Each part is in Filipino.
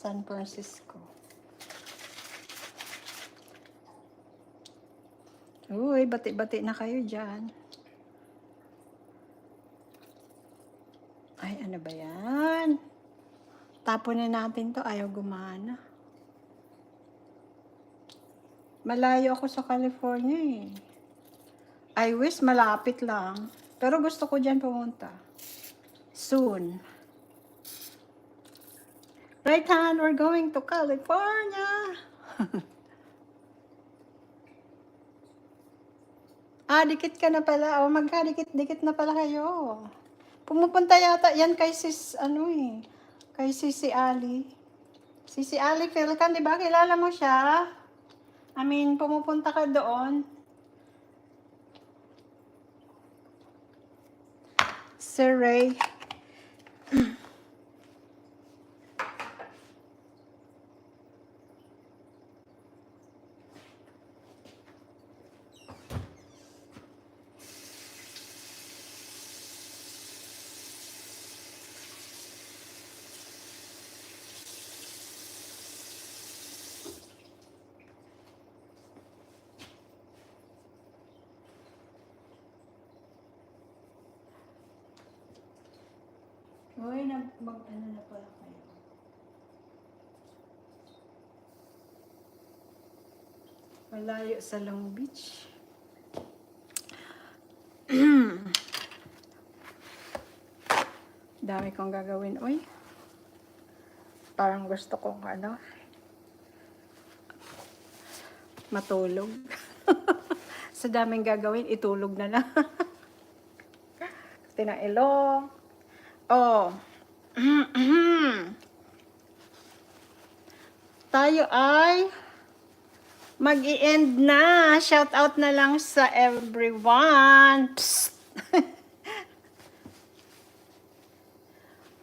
San Francisco. Uy, bati-bati na kayo dyan. Ay, ano ba yan? Tapon na natin to, ayaw gumana. Malayo ako sa California eh. I wish malapit lang. Pero gusto ko dyan pumunta. Soon. Right hand, we're going to California. Dikit ka na pala. Magkadikit-dikit na pala kayo. Pumupunta yata yan kay kay Sisi Ali. Sisi Ali Filcan, di ba? Kilala mo siya? Pumupunta ka doon. Sir Ray. Uy, ano na pala kayo. Malayo sa Long Beach. Dami kong gagawin. Uy, parang gusto kong matulog. Sa daming gagawin, itulog na lang. Tinailong. Oh. Tayo ay mag-i-end na. Shout out na lang sa everyone. Psst.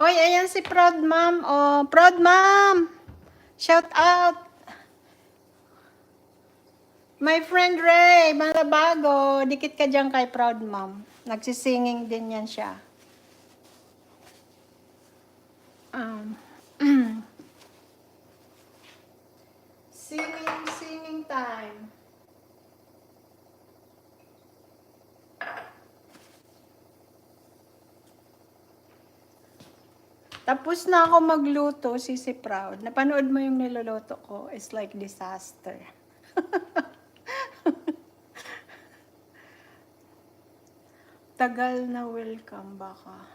Oy, ayan si Proud Mom. Oh, Proud Mom. Shout out. My friend Ray, Malabago. Dikit ka dyan kay Proud Mom. Nagsisinging din yan siya. Singing time. Tapos na ako magluto, Sisi Proud. Napanood mo yung niluluto ko. It's like disaster. Tagal na welcome baka.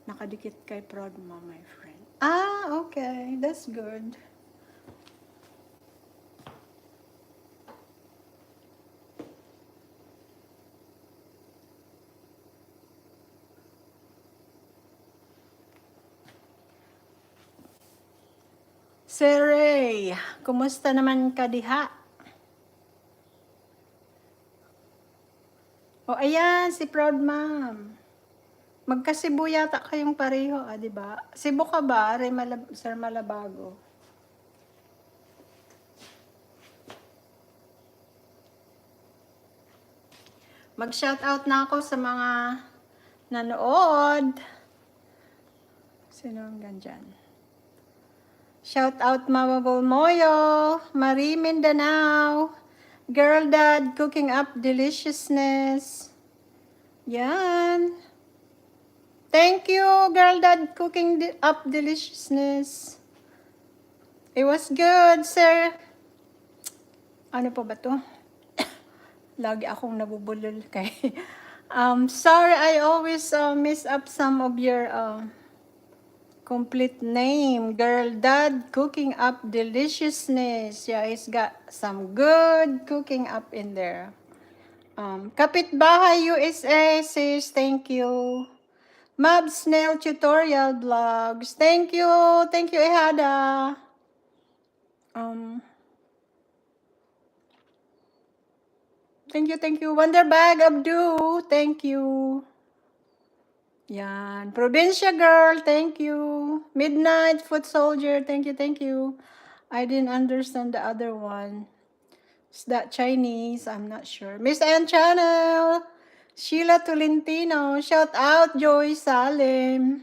Nakadikit kay Proud Mom, my friend. Okay. That's good. Sir Ray, kumusta naman ka diha? O ayan, si Proud Mom. Magkasibu yata kayong pareho, di ba? Cebu ka ba, Sir Malabago? Mag-shoutout na ako sa mga nanood. Sino ang gandyan? Shoutout Mama Bolmoyo, Marie Mindanao, Girl Dad Cooking Up Deliciousness. Yan. Thank you, Girl Dad Cooking Up Deliciousness. It was good, sir. Ano pa ba to? Lagi akong nabubulol kay... sorry, I always miss up some of your complete name. Girl Dad Cooking Up Deliciousness. Yeah, it's got some good cooking up in there. Kapitbahay USA says thank you. Mab Snail Tutorial Vlogs. Thank you. Thank you, Ehada. Thank you. Wonder Bag Abdu. Thank you. Yan. Probinsya Girl. Thank you. Midnight Foot Soldier. Thank you. I didn't understand the other one. Is that Chinese? I'm not sure. Miss Ann Channel. Sheila Tolentino. Shout out Joy Salim.